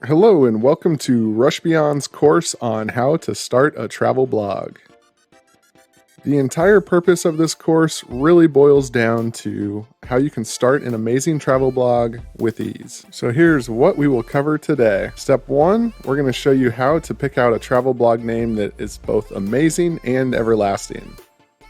Hello and welcome to Rush Beyond's course on how to start a travel blog. The entire purpose of this course really boils down to how you can start an amazing travel blog with ease. So here's what we will cover today. Step 1, we're going to show you how to pick out a travel blog name that is both amazing and everlasting.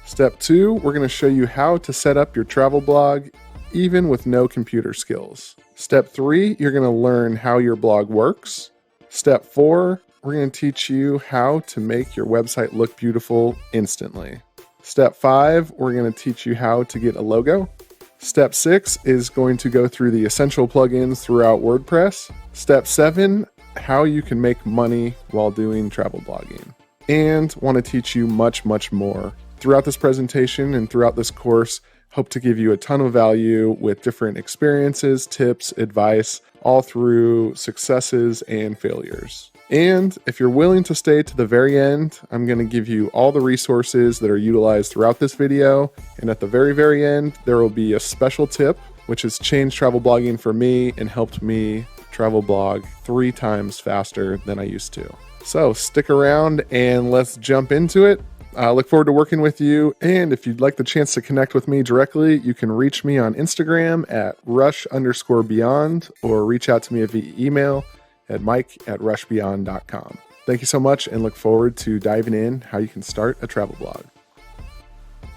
Step 2, we're going to show you how to set up your travel blog even with no computer skills. Step 3, you're going to learn how your blog works. Step 4, we're going to teach you how to make your website look beautiful instantly. Step 5, we're going to teach you how to get a logo. Step 6 is going to go through the essential plugins throughout WordPress. Step 7, how you can make money while doing travel blogging. And want to teach you much, much more. Throughout this presentation and throughout this course, hope to give you a ton of value with different experiences, tips, advice, all through successes and failures. And if you're willing to stay to the very end, I'm going to give you all the resources that are utilized throughout this video. And at the very, very end, there will be a special tip, which has changed travel blogging for me and helped me travel blog 3 times faster than I used to. So stick around and let's jump into it. I look forward to working with you, and if you'd like the chance to connect with me directly, you can reach me on Instagram at rush_beyond or reach out to me via email at mike@rushbeyond.com. Thank you so much and look forward to diving in how you can start a travel blog.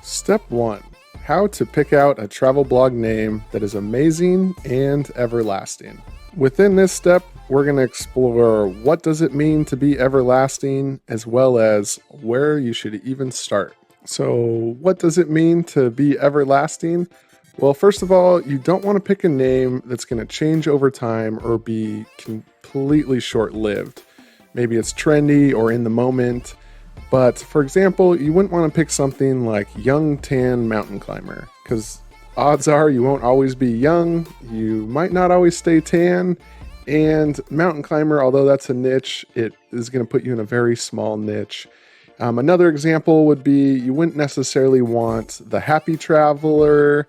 Step 1, how to pick out a travel blog name that is amazing and everlasting. Within this step, we're going to explore what does it mean to be everlasting, as well as where you should even start. So what does it mean to be everlasting? Well, first of all, you don't want to pick a name that's going to change over time or be completely short-lived. Maybe it's trendy or in the moment. But for example, you wouldn't want to pick something like Young Tan Mountain Climber, because odds are you won't always be young, you might not always stay tan, and mountain climber, although that's a niche, it is going to put you in a very small niche. Another example would be you wouldn't necessarily want the happy traveler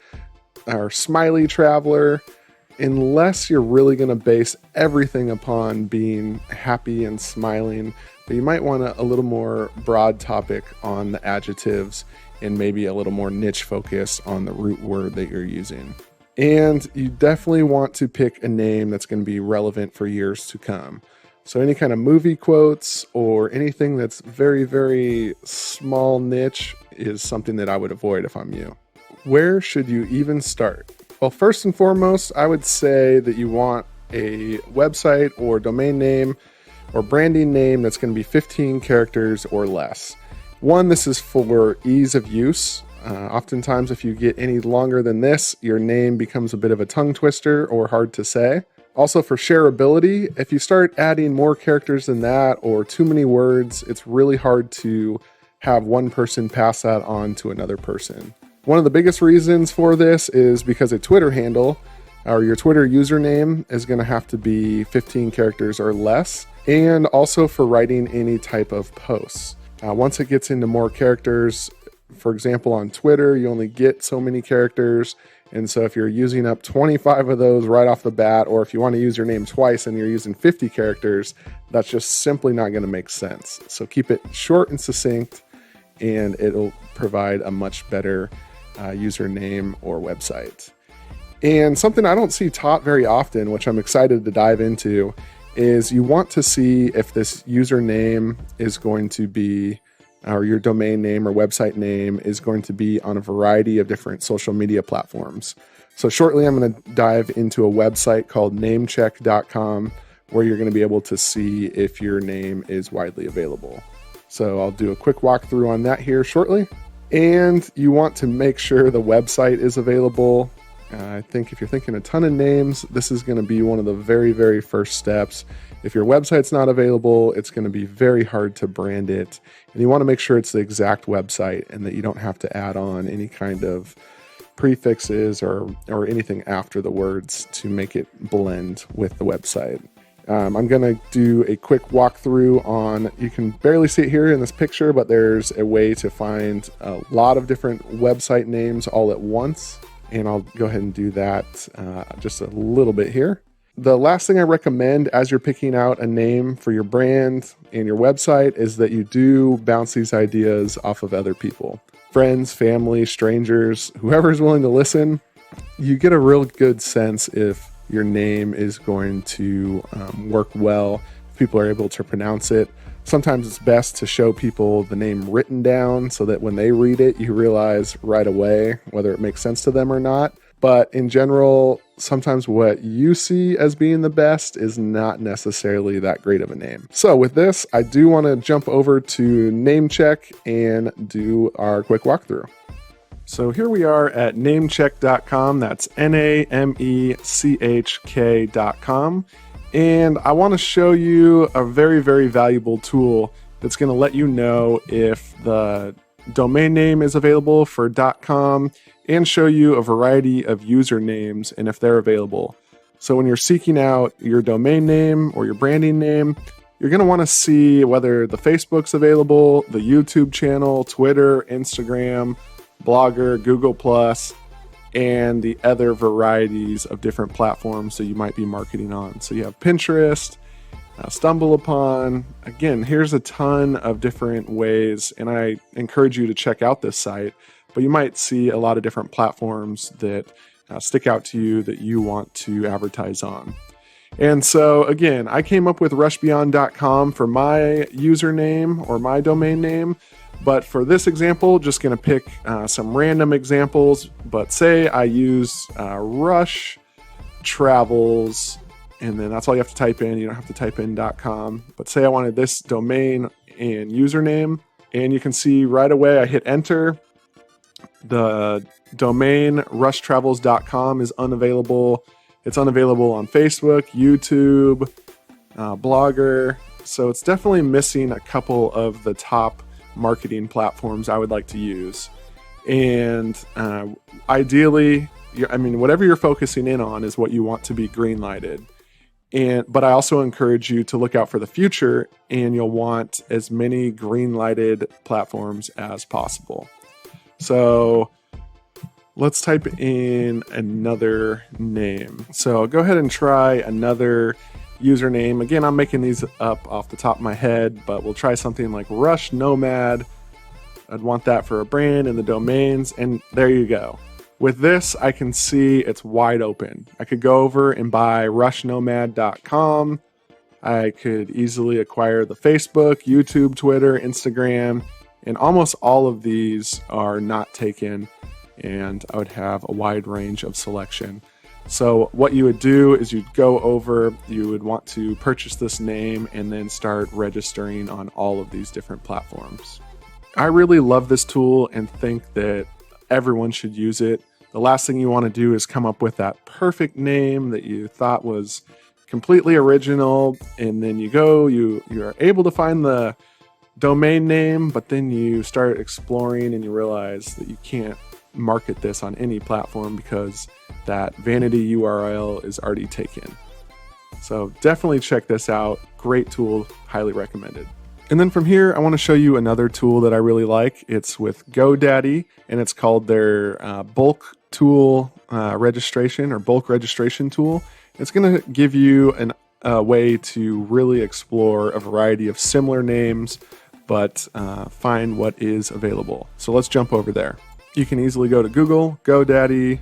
or smiley traveler unless you're really going to base everything upon being happy and smiling. But you might want a little more broad topic on the adjectives and maybe a little more niche focus on the root word that you're using. And you definitely want to pick a name that's going to be relevant for years to come. So any kind of movie quotes or anything that's very, very small niche is something that I would avoid if I'm you. Where should you even start? Well, first and foremost, I would say that you want a website or domain name or branding name that's going to be 15 characters or less. One, this is for ease of use. Oftentimes, if you get any longer than this, your name becomes a bit of a tongue twister or hard to say. Also for shareability, if you start adding more characters than that or too many words, it's really hard to have one person pass that on to another person. One of the biggest reasons for this is because a Twitter handle or your Twitter username is going to have to be 15 characters or less, and also for writing any type of posts. Once it gets into more characters, for example, on Twitter, you only get so many characters. And so if you're using up 25 of those right off the bat, or if you want to use your name twice and you're using 50 characters, that's just simply not going to make sense. So keep it short and succinct, and it'll provide a much better username or website. And something I don't see taught very often, which I'm excited to dive into, is you want to see if this username is going to be, or your domain name or website name is going to be on a variety of different social media platforms. So shortly, I'm going to dive into a website called namecheck.com where you're going to be able to see if your name is widely available. So I'll do a quick walkthrough on that here shortly. And you want to make sure the website is available. I think if you're thinking a ton of names, this is going to be one of the very, very first steps. If your website's not available, it's going to be very hard to brand it. And you want to make sure it's the exact website and that you don't have to add on any kind of prefixes or anything after the words to make it blend with the website. I'm going to do a quick walkthrough on, you can barely see it here in this picture, but there's a way to find a lot of different website names all at once. And I'll go ahead and do that just a little bit here. The last thing I recommend as you're picking out a name for your brand and your website is that you do bounce these ideas off of other people. Friends, family, strangers, whoever's willing to listen. You get a real good sense if your name is going to work well, if people are able to pronounce it. Sometimes it's best to show people the name written down so that when they read it, you realize right away whether it makes sense to them or not. But in general, sometimes what you see as being the best is not necessarily that great of a name. So with this, I do want to jump over to Namecheck and do our quick walkthrough. So here we are at namecheck.com. That's NAMECHK.com. And I want to show you a very, very valuable tool that's going to let you know if the domain name is available for .com and show you a variety of usernames and if they're available. So when you're seeking out your domain name or your branding name, you're going to want to see whether the Facebook's available, the YouTube channel, Twitter, Instagram, Blogger, Google+, and the other varieties of different platforms that you might be marketing on. So you have Pinterest, StumbleUpon. Again, here's a ton of different ways, and I encourage you to check out this site, but you might see a lot of different platforms that stick out to you that you want to advertise on. And so again, I came up with rushbeyond.com for my username or my domain name. But for this example, just going to pick some random examples. But say I use Rush Travels, and then that's all you have to type in. You don't have to type in .com. But say I wanted this domain and username, and you can see right away I hit enter. The domain rushtravels.com is unavailable. It's unavailable on Facebook, YouTube, Blogger. So it's definitely missing a couple of the top marketing platforms I would like to use. And ideally, whatever you're focusing in on is what you want to be green lighted. But I also encourage you to look out for the future, and you'll want as many green lighted platforms as possible. So let's type in another name. So go ahead and try another username. Again, I'm making these up off the top of my head, but we'll try something like Rush Nomad. I'd want that for a brand and the domains, and there you go. With this, I can see it's wide open. I could go over and buy rushnomad.com. I could easily acquire the Facebook, YouTube, Twitter, Instagram, and almost all of these are not taken, and I would have a wide range of selection. So what you would do is you'd go over, you would want to purchase this name and then start registering on all of these different platforms. I really love this tool and think that everyone should use it. The last thing you want to do is come up with that perfect name that you thought was completely original, and then you're able to find the domain name, but then you start exploring and you realize that you can't market this on any platform because that vanity URL is already taken. So definitely check this out. Great tool, highly recommended. And then from here, I want to show you another tool that I really like. It's with GoDaddy, and it's called their bulk tool registration or bulk registration tool. It's going to give you a way to really explore a variety of similar names, but find what is available. So let's jump over there. You can easily go to Google, GoDaddy,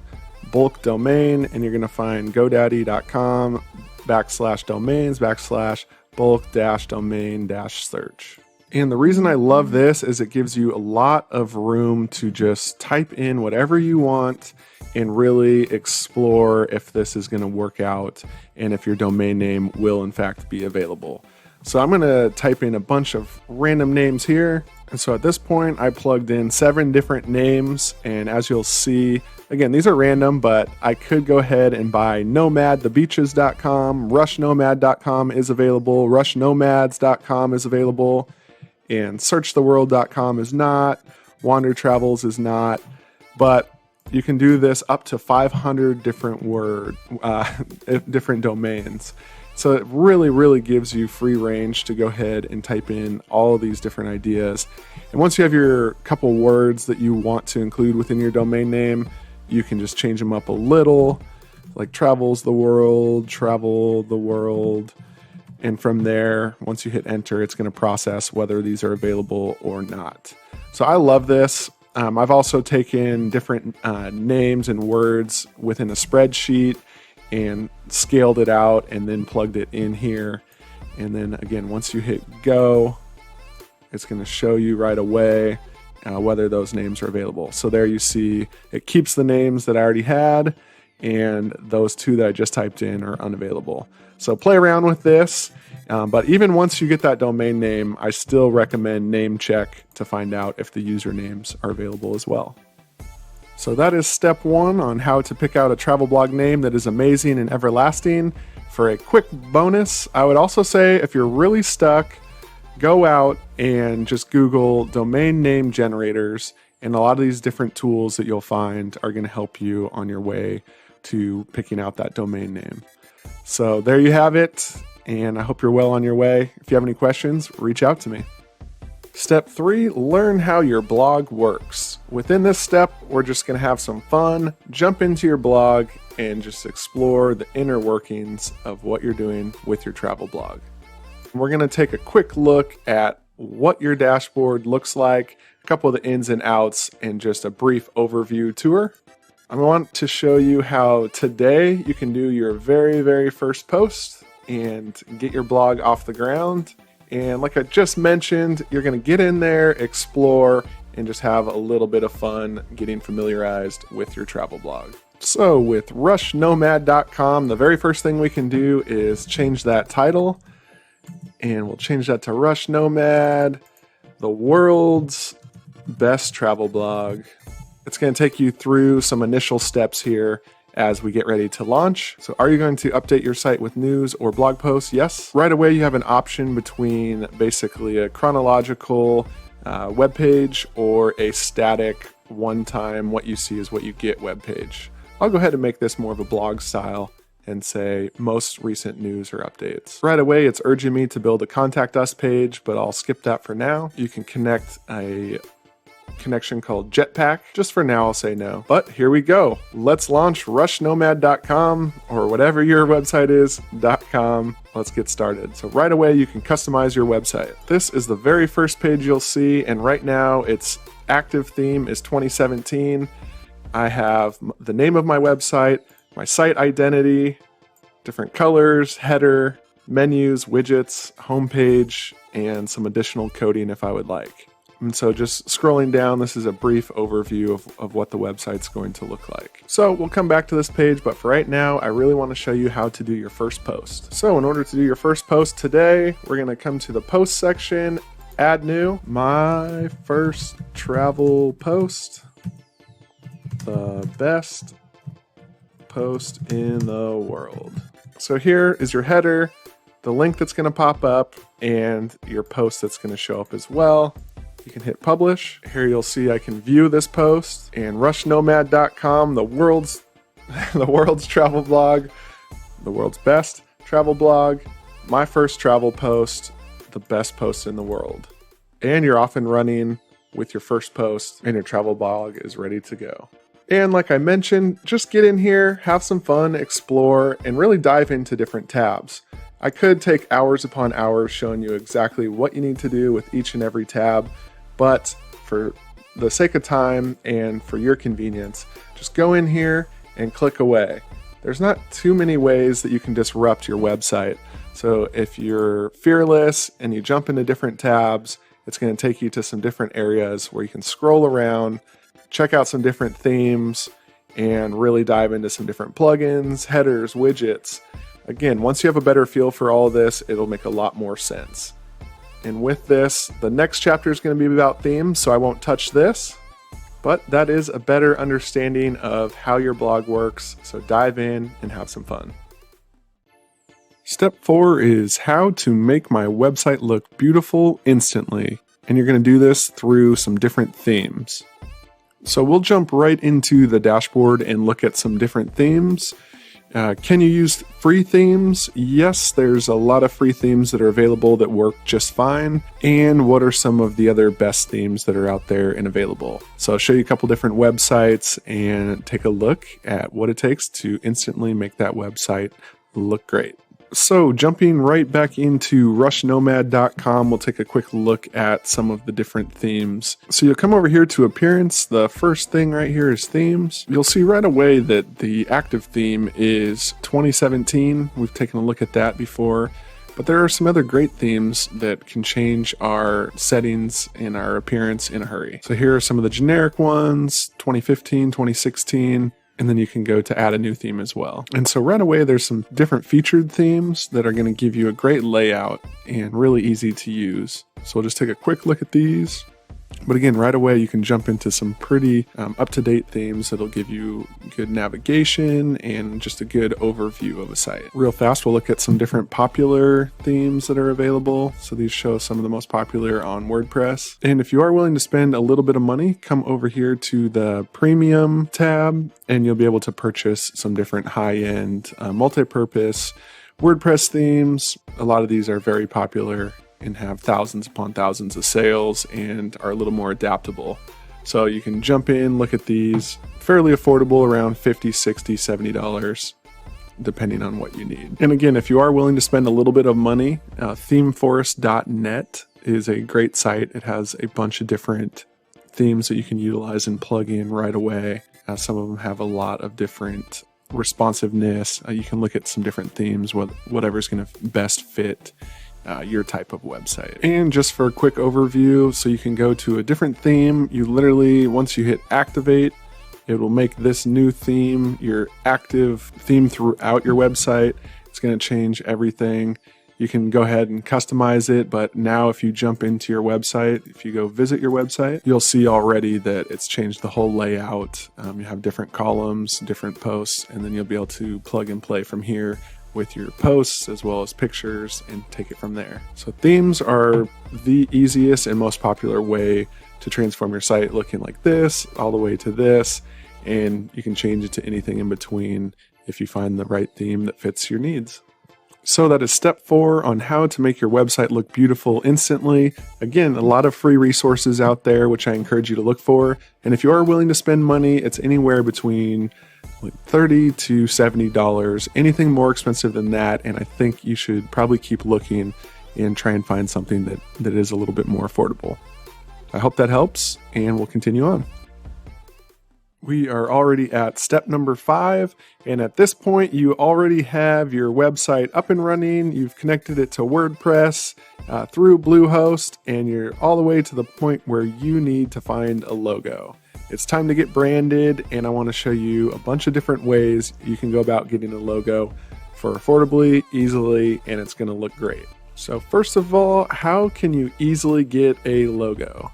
bulk domain, and you're going to find godaddy.com/domains/ bulk-domain-search. And the reason I love this is it gives you a lot of room to just type in whatever you want and really explore if this is going to work out and if your domain name will in fact be available. So I'm going to type in a bunch of random names here. And so at this point, I plugged in 7 different names. And as you'll see, again, these are random, but I could go ahead and buy nomadthebeaches.com, rushnomad.com is available, rushnomads.com is available, and searchtheworld.com is not, Wander Travels is not, but you can do this up to 500 different different domains. So it really, really gives you free range to go ahead and type in all of these different ideas. And once you have your couple words that you want to include within your domain name, you can just change them up a little. like travels the world, travel the world. And from there, once you hit enter, it's going to process whether these are available or not. So I love this. I've also taken different names and words within a spreadsheet and scaled it out and then plugged it in here. And then again, once you hit go, it's going to show you right away whether those names are available. So there you see it keeps the names that I already had, and those two that I just typed in are unavailable. So play around with this, but even once you get that domain name, I still recommend name check to find out if the usernames are available as well. So that is step one on how to pick out a travel blog name that is amazing and everlasting. For a quick bonus, I would also say if you're really stuck, go out and just Google domain name generators, and a lot of these different tools that you'll find are going to help you on your way to picking out that domain name. So there you have it, and I hope you're well on your way. If you have any questions, reach out to me. Step 3, learn how your blog works. Within this step, we're just going to have some fun, jump into your blog, and just explore the inner workings of what you're doing with your travel blog. We're going to take a quick look at what your dashboard looks like, a couple of the ins and outs, and just a brief overview tour. I want to show you how today you can do your very first post and get your blog off the ground. And like I just mentioned, you're going to get in there, explore, and just have a little bit of fun getting familiarized with your travel blog. So with rushnomad.com, the very first thing we can do is change that title. And we'll change that to Rush Nomad, the world's best travel blog. It's going to take you through some initial steps here as we get ready to launch. So are you going to update your site with news or blog posts? Yes. Right away, you have an option between basically a chronological web page or a static one-time what you see is what you get web page. I'll go ahead and make this more of a blog style and say most recent news or updates. Right away, it's urging me to build a contact us page, but I'll skip that for now. You can connect a connection called Jetpack. Just for now, I'll say no. But here we go. Let's launch rushnomad.com or whatever your website is, .com. Let's get started. So right away, you can customize your website. This is the very first page you'll see, and right now its active theme is 2017. I have the name of my website, my site identity, different colors, header, menus, widgets, homepage, and some additional coding if I would like. And so just scrolling down, this is a brief overview of what the website's going to look like. So we'll come back to this page, but for right now, I really want to show you how to do your first post. So in order to do your first post today, we're going to come to the post section, add new, my first travel post, the best post in the world. So here is your header, the link that's going to pop up, and your post that's going to show up as well. You can hit publish. Here you'll see I can view this post, and rushnomad.com, the world's travel blog, the world's best travel blog, my first travel post, the best post in the world. And you're off and running with your first post, and your travel blog is ready to go. And like I mentioned, just get in here, have some fun, explore, and really dive into different tabs. I could take hours upon hours showing you exactly what you need to do with each and every tab, but for the sake of time and for your convenience, just go in here and click away. There's not too many ways that you can disrupt your website. So if you're fearless and you jump into different tabs, it's going to take you to some different areas where you can scroll around, check out some different themes, and really dive into some different plugins, headers, widgets. Again, once you have a better feel for all of this, it'll make a lot more sense. And with this, the next chapter is going to be about themes, so I won't touch this. But that is a better understanding of how your blog works, so dive in and have some fun. Step 4 is how to make my website look beautiful instantly. And you're going to do this through some different themes. So we'll jump right into the dashboard and look at some different themes. Can you use free themes? Yes, there's a lot of free themes that are available that work just fine. And what are some of the other best themes that are out there and available? So I'll show you a couple different websites and take a look at what it takes to instantly make that website look great. So jumping right back into rushnomad.com, we'll take a quick look at some of the different themes. So you'll come over here to appearance. The first thing right here is themes. You'll see right away that the active theme is 2017. We've taken a look at that before, but there are some other great themes that can change our settings and our appearance in a hurry. So here are some of the generic ones, 2015, 2016. And then you can go to add a new theme as well. And so right away, there's some different featured themes that are going to give you a great layout and really easy to use. So we'll just take a quick look at these. But again, right away, you can jump into some pretty up-to-date themes that'll give you good navigation and just a good overview of a site. Real fast, we'll look at some different popular themes that are available. So these show some of the most popular on WordPress. And if you are willing to spend a little bit of money, come over here to the Premium tab, and you'll be able to purchase some different high-end multi-purpose WordPress themes. A lot of these are very popular and have thousands upon thousands of sales and are a little more adaptable. So you can jump in, look at these, fairly affordable, around $50, $60, $70, depending on what you need. And again, if you are willing to spend a little bit of money, themeforest.net is a great site. It has a bunch of different themes that you can utilize and plug in right away. Some of them have a lot of different responsiveness. You can look at some different themes, whatever's going to best fit your type of website. And just for a quick overview, so you can go to a different theme. You literally, once you hit activate, it will make this new theme your active theme throughout your website. It's going to change everything. You can go ahead and customize it, but now if you jump into your website, if you go visit your website, you'll see already that it's changed the whole layout. You have different columns, different posts, and then you'll be able to plug and play from here with your posts as well as pictures and take it from there. So themes are the easiest and most popular way to transform your site, looking like this all the way to this, and you can change it to anything in between if you find the right theme that fits your needs. So that is step 4 on how to make your website look beautiful instantly. Again, a lot of free resources out there, which I encourage you to look for. And if you are willing to spend money, it's anywhere between $30 to $70. Anything more expensive than that, and I think you should probably keep looking and try and find something that is a little bit more affordable. I hope that helps, and we'll continue on. We are already at step number 5, and at this point you already have your website up and running. You've connected it to WordPress through Bluehost, and you're all the way to the point where you need to find a logo. It's time to get branded, and I want to show you a bunch of different ways you can go about getting a logo for affordably, easily, and it's going to look great. So first of all, how can you easily get a logo?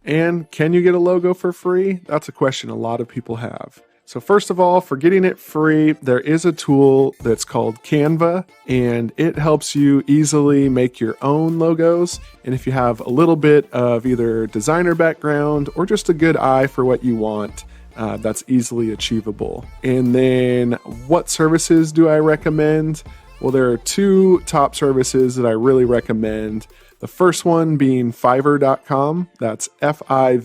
And can you get a logo for free? That's a question a lot of people have. So first of all, for getting it free, there is a tool that's called Canva, and it helps you easily make your own logos. And if you have a little bit of either designer background or just a good eye for what you want, that's easily achievable. And then what services do I recommend? Well, there are 2 top services that I really recommend. The first one being Fiverr.com. That's Fiverr.com.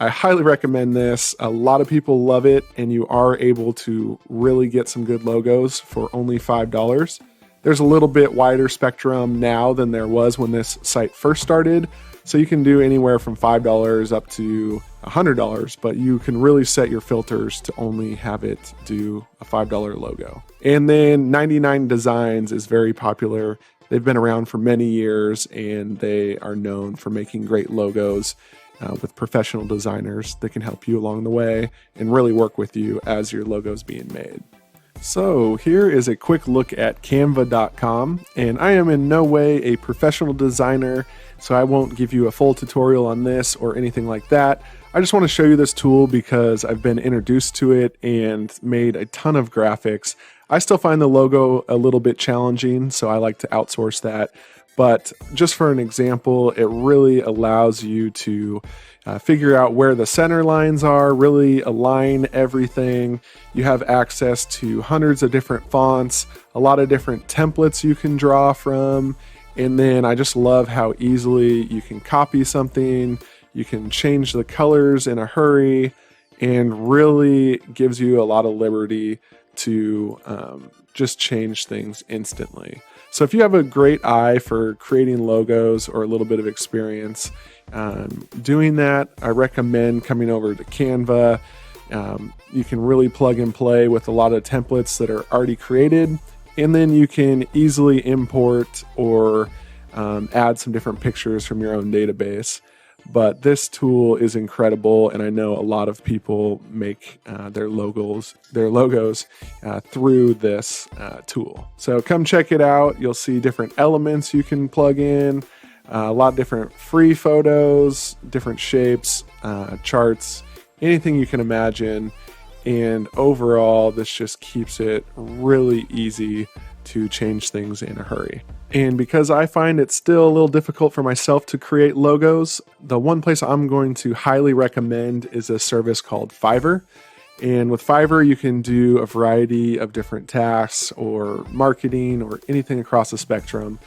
I highly recommend this. A lot of people love it, and you are able to really get some good logos for only $5. There's a little bit wider spectrum now than there was when this site first started. So you can do anywhere from $5 up to $100, but you can really set your filters to only have it do a $5 logo. And then 99 Designs is very popular. They've been around for many years, and they are known for making great logos with professional designers that can help you along the way and really work with you as your logo is being made. So here is a quick look at canva.com, and I am in no way a professional designer, so I won't give you a full tutorial on this or anything like that. I just want to show you this tool because I've been introduced to it and made a ton of graphics. I still find the logo a little bit challenging, so I like to outsource that. But just for an example, it really allows you to figure out where the center lines are, really align everything. You have access to hundreds of different fonts, a lot of different templates you can draw from. And then I just love how easily you can copy something, you can change the colors in a hurry, and really gives you a lot of liberty to just change things instantly. So if you have a great eye for creating logos or a little bit of experience doing that, I recommend coming over to Canva. You can really plug and play with a lot of templates that are already created, and then you can easily import or add some different pictures from your own database. But this tool is incredible, and I know a lot of people make their logos through this tool. So come check it out. You'll see different elements you can plug in, a lot of different free photos, different shapes, charts, anything you can imagine. And overall, this just keeps it really easy to change things in a hurry. And because I find it still a little difficult for myself to create logos, the one place I'm going to highly recommend is a service called Fiverr. And with Fiverr, you can do a variety of different tasks or marketing or anything across the spectrum.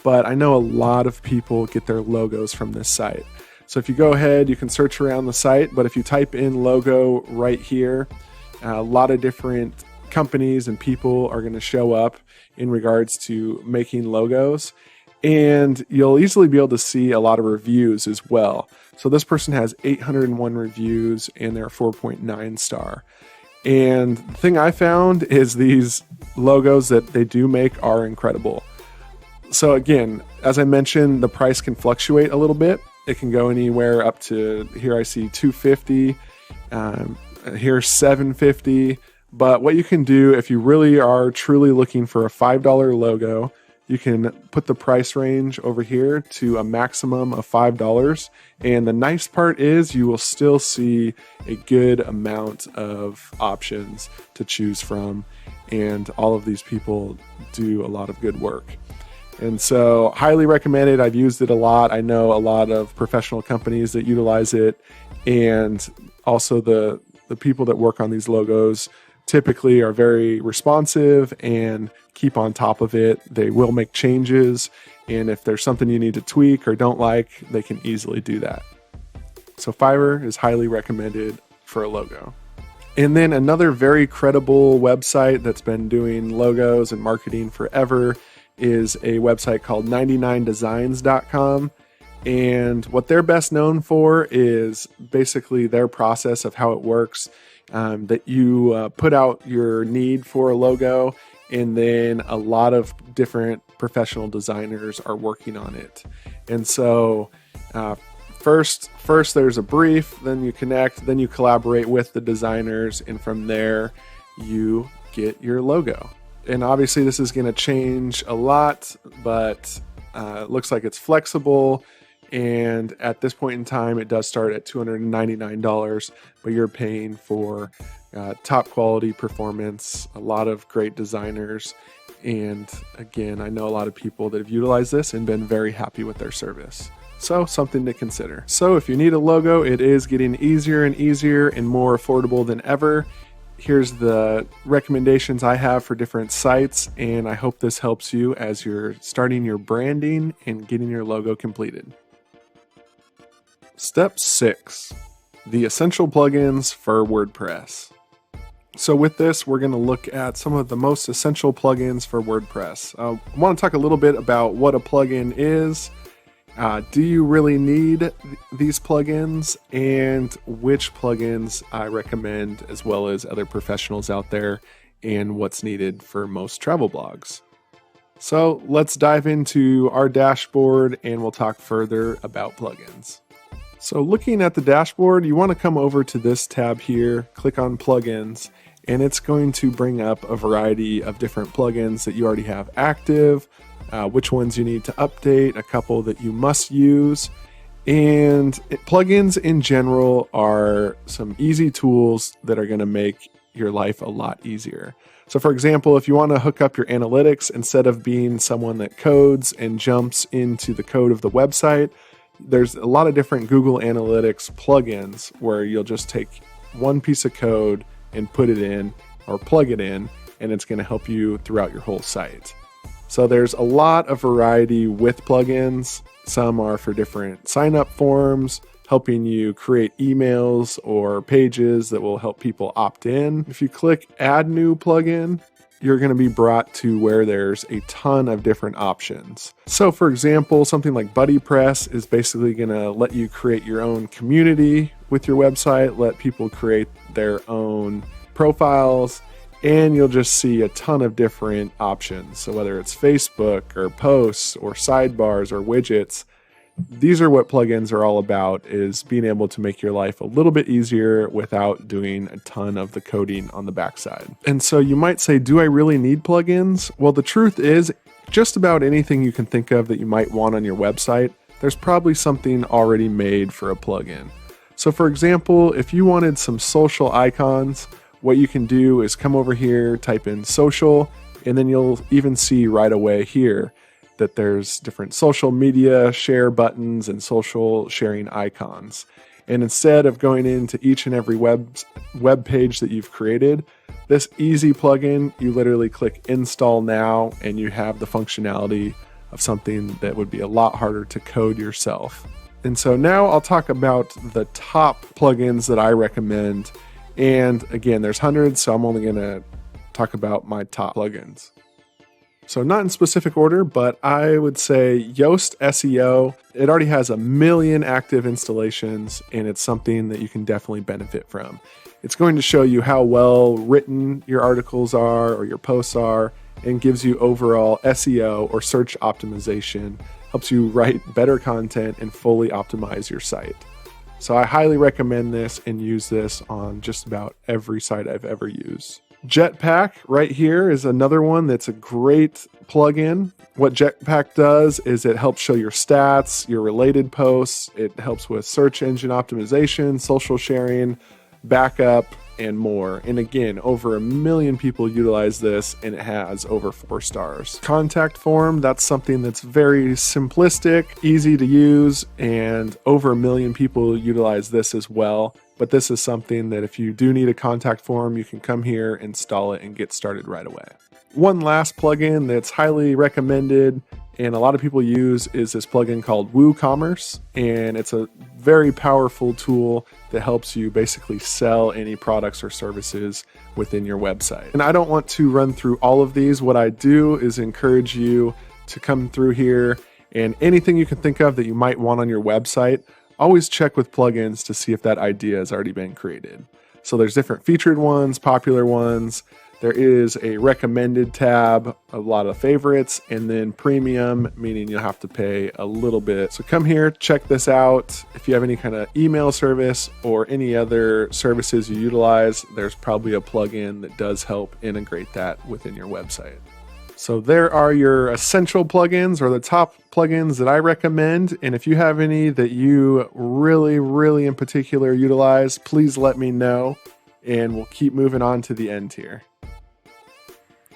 But I know a lot of people get their logos from this site. So if you go ahead, you can search around the site, but if you type in logo right here, a lot of different companies and people are going to show up in regards to making logos, and you'll easily be able to see a lot of reviews as well. So this person has 801 reviews and they're 4.9 star. And the thing I found is these logos that they do make are incredible. So again, as I mentioned, the price can fluctuate a little bit. It can go anywhere up to, here I see $250, here $750. But what you can do if you really are truly looking for a $5 logo, you can put the price range over here to a maximum of $5. And the nice part is you will still see a good amount of options to choose from. And all of these people do a lot of good work. And so highly recommended. I've used it a lot. I know a lot of professional companies that utilize it. And also the people that work on these logos typically are very responsive and keep on top of it. They will make changes. And if there's something you need to tweak or don't like, they can easily do that. So Fiverr is highly recommended for a logo. And then another very credible website that's been doing logos and marketing forever is a website called 99designs.com. And what they're best known for is basically their process of how it works, that you put out your need for a logo, and then a lot of different professional designers are working on it. And so first there's a brief, then you connect, then you collaborate with the designers, and from there you get your logo. And obviously this is going to change a lot, but it looks like it's flexible. And at this point in time, it does start at $299, but you're paying for top quality performance, a lot of great designers. And again, I know a lot of people that have utilized this and been very happy with their service. So something to consider. So if you need a logo, it is getting easier and easier and more affordable than ever. Here's the recommendations I have for different sites, and I hope this helps you as you're starting your branding and getting your logo completed. Step 6, the essential plugins for WordPress. So with this, we're going to look at some of the most essential plugins for WordPress. I want to talk a little bit about what a plugin is. Do you really need these plugins, and which plugins I recommend, as well as other professionals out there, and what's needed for most travel blogs. So let's dive into our dashboard and we'll talk further about plugins. So looking at the dashboard, you want to come over to this tab here, click on plugins, and it's going to bring up a variety of different plugins that you already have active, which ones you need to update, a couple that you must use. And plugins in general are some easy tools that are going to make your life a lot easier. So for example, if you want to hook up your analytics, instead of being someone that codes and jumps into the code of the website, there's a lot of different Google Analytics plugins where you'll just take one piece of code and put it in or plug it in, and it's going to help you throughout your whole site. So there's a lot of variety with plugins. Some are for different sign-up forms, helping you create emails or pages that will help people opt in. If you click Add New Plugin, you're going to be brought to where there's a ton of different options. So for example, something like BuddyPress is basically going to let you create your own community with your website, let people create their own profiles, and you'll just see a ton of different options. So whether it's Facebook or posts or sidebars or widgets, these are what plugins are all about, is being able to make your life a little bit easier without doing a ton of the coding on the backside. And so you might say, do I really need plugins? Well, the truth is, just about anything you can think of that you might want on your website, there's probably something already made for a plugin. So for example, if you wanted some social icons, what you can do is come over here, type in social, and then you'll even see right away here that there's different social media share buttons and social sharing icons. And instead of going into each and every web page that you've created, this easy plugin, you literally click install now and you have the functionality of something that would be a lot harder to code yourself. And so now I'll talk about the top plugins that I recommend. And again, there's hundreds, so I'm only going to talk about my top plugins. So not in specific order, but I would say Yoast SEO. It already has 1 million active installations, and it's something that you can definitely benefit from. It's going to show you how well written your articles are or your posts are, and gives you overall SEO or search optimization, helps you write better content and fully optimize your site. So I highly recommend this and use this on just about every site I've ever used. Jetpack right here is another one that's a great plugin. What Jetpack does is it helps show your stats, your related posts. It helps with search engine optimization, social sharing, backup, and more. And again, over 1 million people utilize this, and it has over 4 stars. Contact form, that's something that's very simplistic, easy to use, and over 1 million people utilize this as well. But this is something that if you do need a contact form, you can come here, install it, and get started right away. One last plugin that's highly recommended and a lot of people use is this plugin called WooCommerce, and it's a very powerful tool that helps you basically sell any products or services within your website. And I don't want to run through all of these. What I do is encourage you to come through here, and anything you can think of that you might want on your website, always check with plugins to see if that idea has already been created. So there's different featured ones, popular ones. There is a recommended tab, a lot of favorites, and then premium, meaning you'll have to pay a little bit. So come here, check this out. If you have any kind of email service or any other services you utilize, there's probably a plugin that does help integrate that within your website. So there are your essential plugins, or the top plugins that I recommend. And if you have any that you really in particular utilize, please let me know, and we'll keep moving on to the end here.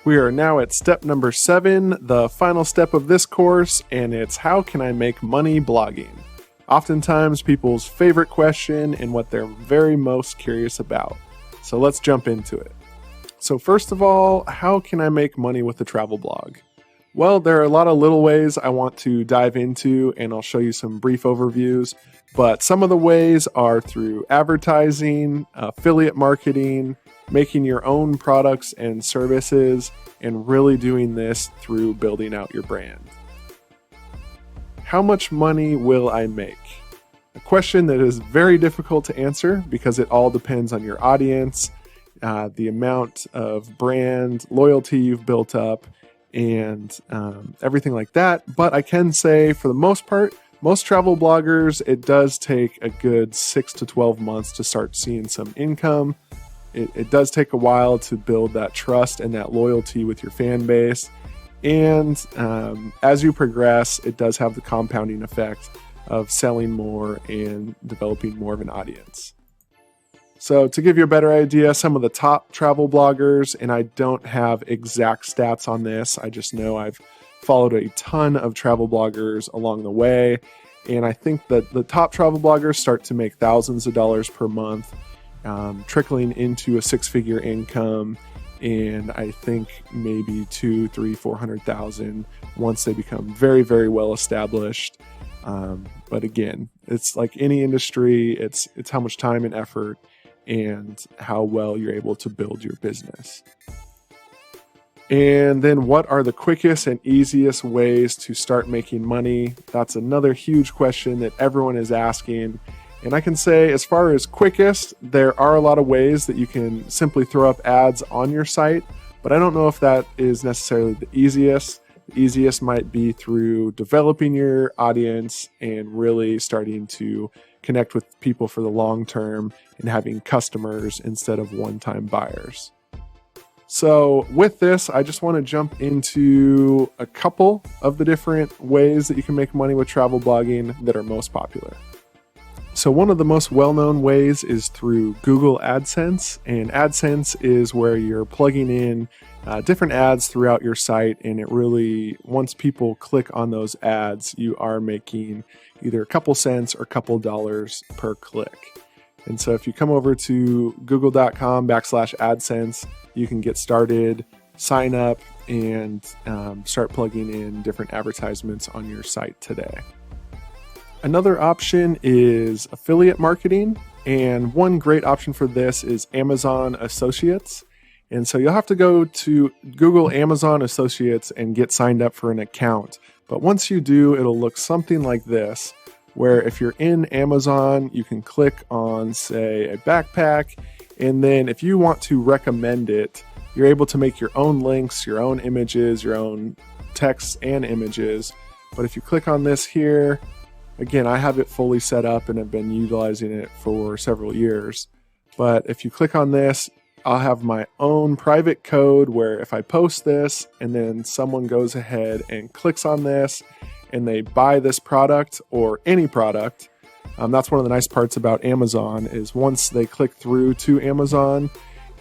We are now at step number 7, the final step of this course, and it's how can I make money blogging? Oftentimes people's favorite question and what they're very most curious about. So let's jump into it. So first of all, how can I make money with a travel blog? Well, there are a lot of little ways I want to dive into, and I'll show you some brief overviews. But some of the ways are through advertising, affiliate marketing, making your own products and services, and really doing this through building out your brand. How much money will I make? A question that is very difficult to answer because it all depends on your audience, the amount of brand loyalty you've built up, and everything like that. But I can say, for the most part, most travel bloggers, it does take a good 6 to 12 months to start seeing some income. It does take a while to build that trust and that loyalty with your fan base. And as you progress, it does have the compounding effect of selling more and developing more of an audience. So to give you a better idea, some of the top travel bloggers, and I don't have exact stats on this, I just know I've followed a ton of travel bloggers along the way. And I think that the top travel bloggers start to make thousands of dollars per month, trickling into a six-figure income. And I think maybe 200,000, 300,000, 400,000 once they become very, very well established. But again, it's like any industry, it's how much time and effort and how well you're able to build your business. And then what are the quickest and easiest ways to start making money? That's another huge question that everyone is asking. And I can say, as far as quickest, there are a lot of ways that you can simply throw up ads on your site, but I don't know if that is necessarily the easiest. The easiest might be through developing your audience and really starting to connect with people for the long term and having customers instead of one-time buyers. So with this, I just want to jump into a couple of the different ways that you can make money with travel blogging that are most popular. So one of the most well-known ways is through Google AdSense, and AdSense is where you're plugging in different ads throughout your site, and it really, once people click on those ads, you are making either a couple cents or a couple dollars per click. And so if you come over to google.com/AdSense, you can get started, sign up, and start plugging in different advertisements on your site today. Another option is affiliate marketing, and one great option for this is Amazon Associates. And so you'll have to go to Google Amazon Associates and get signed up for an account. But once you do, it'll look something like this, where if you're in Amazon, you can click on, say, a backpack, and then if you want to recommend it, you're able to make your own links, your own images, your own text and images. But if you click on this here, again, I have it fully set up and have been utilizing it for several years. But if you click on this, I'll have my own private code where if I post this and then someone goes ahead and clicks on this and they buy this product or any product, that's one of the nice parts about Amazon is once they click through to Amazon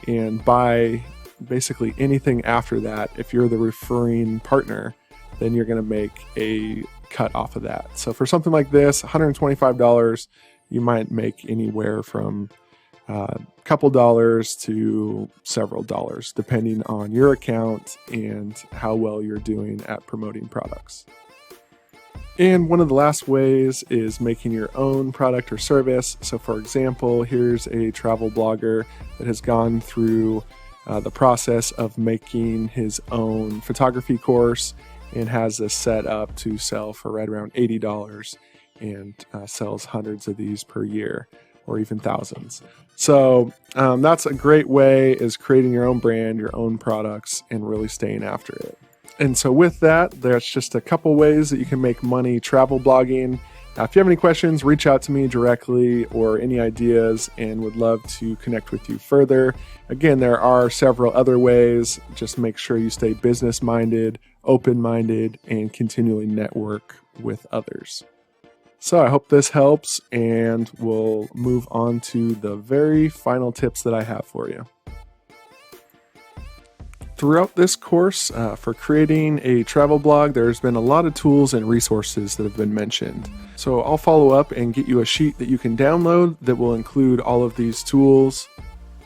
and buy basically anything after that, if you're the referring partner, then you're going to make a cut off of that. So for something like this, $125, you might make anywhere from a couple dollars to several dollars, depending on your account and how well you're doing at promoting products. And one of the last ways is making your own product or service. So for example, here's a travel blogger that has gone through the process of making his own photography course and has this set up to sell for right around $80 and sells hundreds of these per year or even thousands. So that's a great way, is creating your own brand, your own products, and really staying after it. And so with that, there's just a couple ways that you can make money travel blogging. If you have any questions, reach out to me directly or any ideas, and would love to connect with you further. Again, there are several other ways. Just make sure you stay business-minded, open-minded, and continually network with others. So I hope this helps, and we'll move on to the very final tips that I have for you. Throughout this course, for creating a travel blog, there's been a lot of tools and resources that have been mentioned. So I'll follow up and get you a sheet that you can download that will include all of these tools.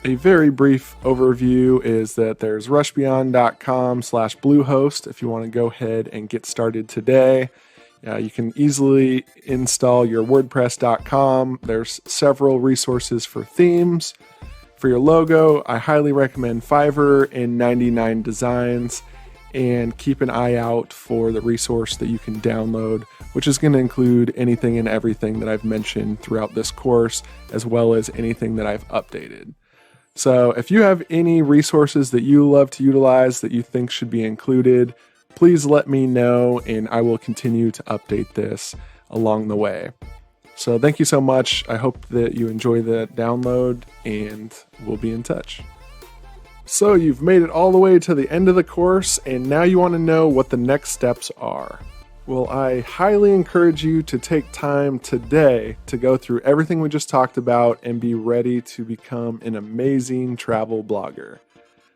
A very brief overview is that there's rushbeyond.com/Bluehost if you want to go ahead and get started today. You can easily install your WordPress.com. There's several resources for themes. For your logo, I highly recommend Fiverr and 99 Designs, and keep an eye out for the resource that you can download, which is going to include anything and everything that I've mentioned throughout this course, as well as anything that I've updated. So if you have any resources that you love to utilize that you think should be included, please let me know, and I will continue to update this along the way. So thank you so much. I hope that you enjoy the download, and we'll be in touch. So you've made it all the way to the end of the course, and now you want to know what the next steps are. Well, I highly encourage you to take time today to go through everything we just talked about and be ready to become an amazing travel blogger.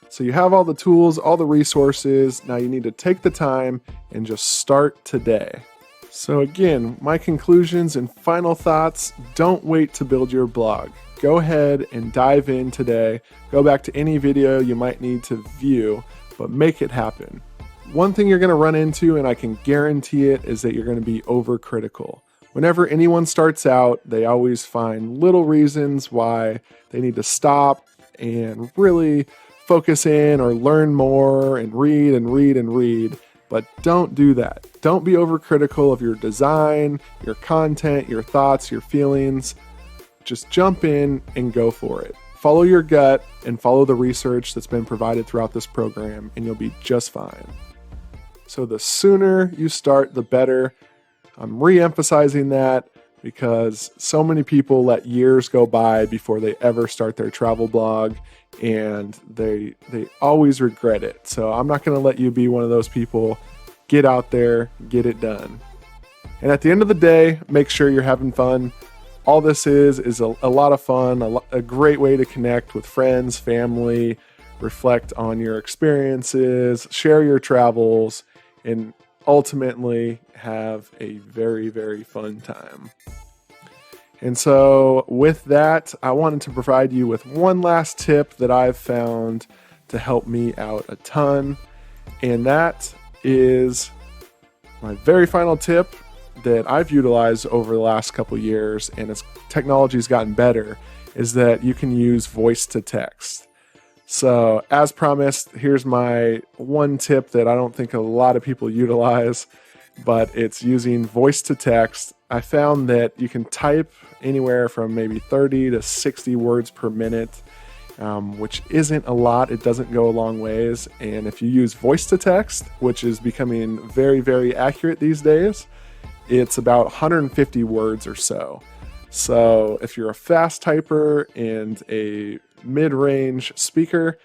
So you have all the tools, all the resources. Now you need to take the time and just start today. So again, my conclusions and final thoughts: don't wait to build your blog. Go ahead and dive in today. Go back to any video you might need to view, but make it happen. One thing you're going to run into, and I can guarantee it, is that you're going to be overcritical. Whenever anyone starts out, they always find little reasons why they need to stop and really focus in or learn more and read and read and read. But don't do that. Don't be overcritical of your design, your content, your thoughts, your feelings. Just jump in and go for it. Follow your gut and follow the research that's been provided throughout this program, and you'll be just fine. So the sooner you start, the better. I'm re-emphasizing that because so many people let years go by before they ever start their travel blog, and they always regret it. So I'm not going to let you be one of those people. Get out there, get it done. And at the end of the day, make sure you're having fun. All this is a lot of fun, a great way to connect with friends, family, reflect on your experiences, share your travels, and ultimately have a very, very fun time. And so with that, I wanted to provide you with one last tip that I've found to help me out a ton. And that is my very final tip that I've utilized over the last couple years, and as technology's gotten better, is that you can use voice to text. So as promised, here's my one tip that I don't think a lot of people utilize, but it's using voice to text. I found that you can type anywhere from maybe 30 to 60 words per minute, which isn't a lot. It doesn't go a long ways. And if you use voice to text, which is becoming very, very accurate these days, it's about 150 words or so. So if you're a fast typer and a mid-range speaker,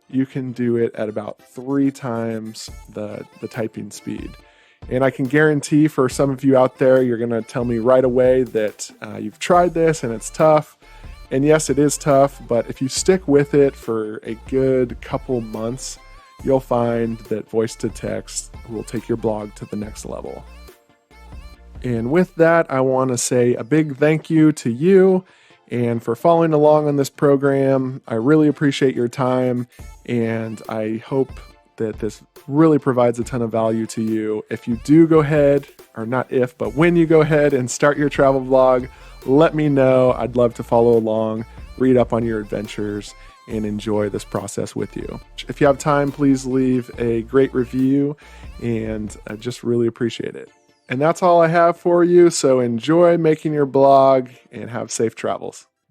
you can do it at about 3 times the typing speed. And I can guarantee for some of you out there, you're going to tell me right away that you've tried this and it's tough. And yes, it is tough, but if you stick with it for a good couple months, you'll find that voice to text will take your blog to the next level. And with that, I want to say a big thank you to you and for following along on this program. I really appreciate your time, and I hope that this really provides a ton of value to you. If you do go ahead, or not if, but when you go ahead and start your travel blog, let me know. I'd love to follow along, read up on your adventures, and enjoy this process with you. If you have time, please leave a great review, and I just really appreciate it. And that's all I have for you. So enjoy making your blog and have safe travels.